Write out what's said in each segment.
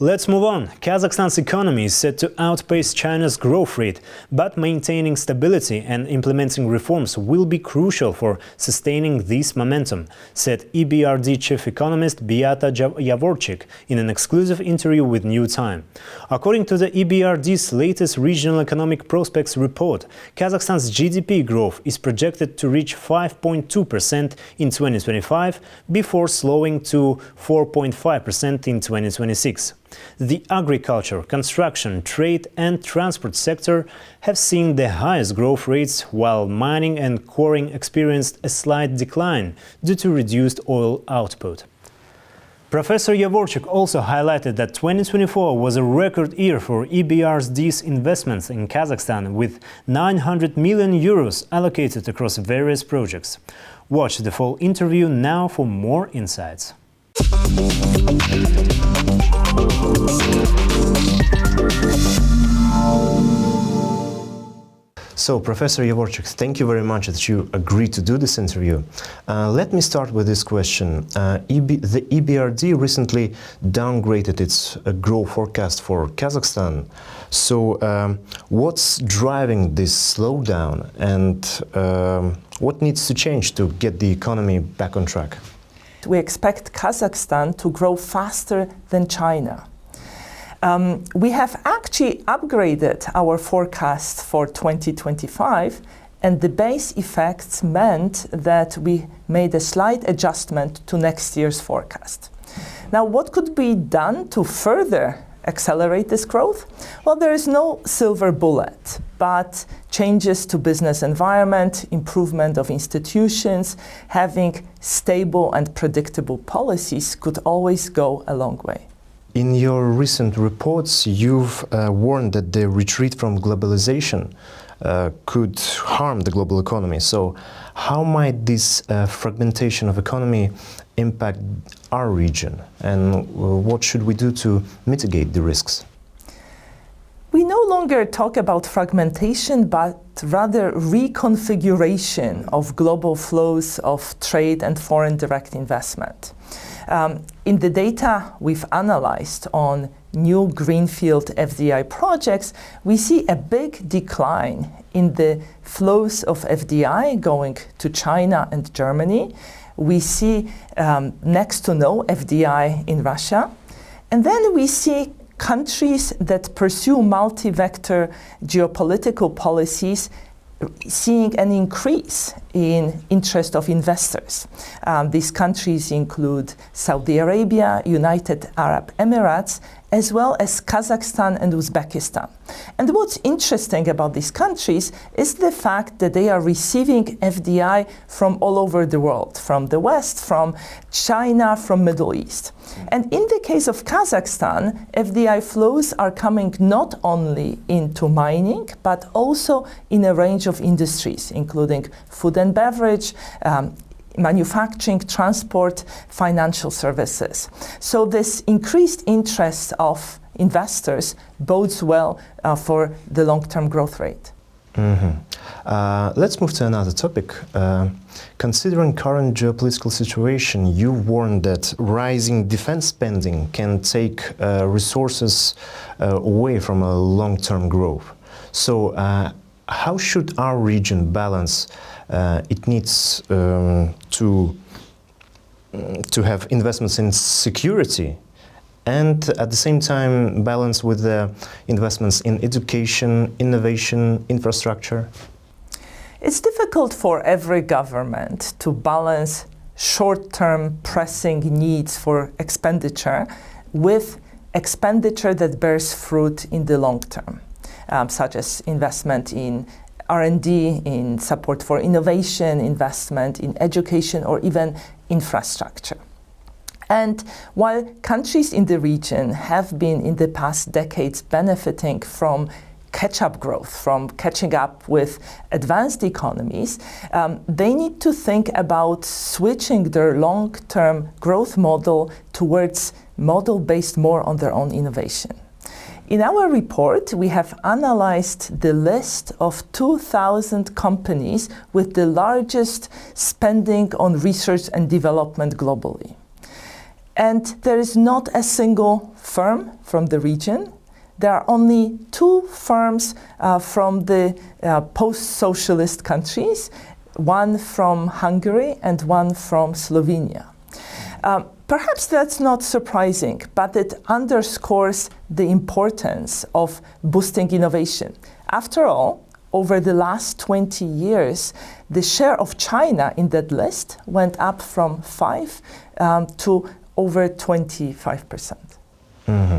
Let's move on. Kazakhstan's economy is set to outpace China's growth rate, but maintaining stability and implementing reforms will be crucial for sustaining this momentum, said EBRD chief economist Beata Yavorchik in an exclusive interview with New Time. According to the EBRD's latest regional economic prospects report, Kazakhstan's GDP growth is projected to reach 5.2% in 2025 before slowing to 4.5% in 2026. The agriculture, construction, trade and transport sector have seen the highest growth rates, while mining and quarrying experienced a slight decline due to reduced oil output. Professor Yavorchik also highlighted that 2024 was a record year for EBRD's investments in Kazakhstan, with 900 million euros allocated across various projects. Watch the full interview now for more insights. So, Professor Yavorchik, thank you very much that you agreed to do this interview. Let me start with this question. The EBRD recently downgraded its growth forecast for Kazakhstan. So, what's driving this slowdown, and what needs to change to get the economy back on track? We expect Kazakhstan to grow faster than China. We have actually upgraded our forecast for 2025, and the base effects meant that we made a slight adjustment to next year's forecast. Now, what could be done to further accelerate this growth? Well, there is no silver bullet, but changes to business environment, improvement of institutions, having stable and predictable policies could always go a long way. In your recent reports, you've warned that the retreat from globalization could harm the global economy. So how might this fragmentation of economy impact our region, and what should we do to mitigate the risks? We no longer talk about fragmentation, but rather reconfiguration of global flows of trade and foreign direct investment. In the data we've analyzed on new greenfield FDI projects, we see a big decline in the flows of FDI going to China and Germany. We see next to no FDI in Russia. And then we see countries that pursue multi-vector geopolitical policies seeing an increase in interest of investors. These countries include Saudi Arabia, United Arab Emirates, as well as Kazakhstan and Uzbekistan. And what's interesting about these countries is the fact that they are receiving FDI from all over the world, from the West, from China, from Middle East. And in the case of Kazakhstan, FDI flows are coming not only into mining, but also in a range of industries, including food and beverage, manufacturing, transport, financial services. So this increased interest of investors bodes well for the long-term growth rate. Let's move to another topic. Considering current geopolitical situation, you warned that rising defense spending can take resources away from a long-term growth. So how should our region balance it needs to have investments in security and at the same time balance with the investments in education, innovation, infrastructure? It's difficult for every government to balance short-term pressing needs for expenditure with expenditure that bears fruit in the long term, such as investment in R&D, in support for innovation, investment in education, or even infrastructure. And while countries in the region have been in the past decades benefiting from catch-up growth, from catching up with advanced economies, they need to think about switching their long-term growth model towards model based more on their own innovation. In our report, we have analyzed the list of 2,000 companies with the largest spending on research and development globally. And there is not a single firm from the region. There are only two firms from the post-socialist countries, one from Hungary and one from Slovenia. Perhaps that's not surprising, but it underscores the importance of boosting innovation. After all, over the last 20 years, the share of China in that list went up from 5 to over 25%. Mm-hmm.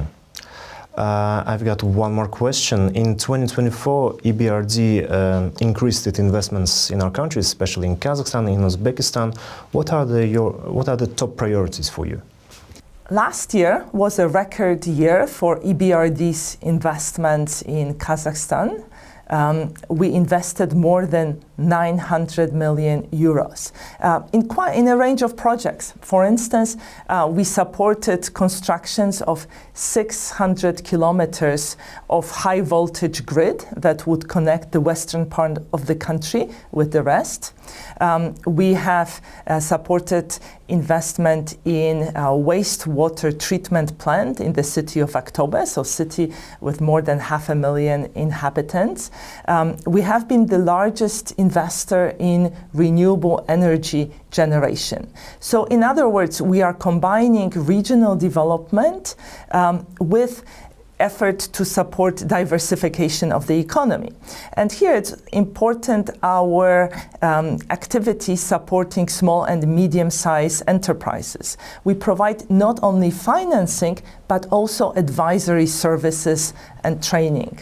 I've got one more question. In 2024, EBRD increased its investments in our countries, especially in Kazakhstan, in Uzbekistan. What are the top priorities for you? Last year was a record year for EBRD's investments in Kazakhstan. We invested more than 900 million euros in a range of projects. For instance, we supported constructions of 600 kilometers of high voltage grid that would connect the western part of the country with the rest. We have supported investment in a wastewater treatment plant in the city of Aktobe, so city with more than 500,000 inhabitants. We have been the largest investor in renewable energy generation. So in other words, we are combining regional development with effort to support diversification of the economy. And here it's important our activity supporting small and medium-sized enterprises. We provide not only financing, but also advisory services and training.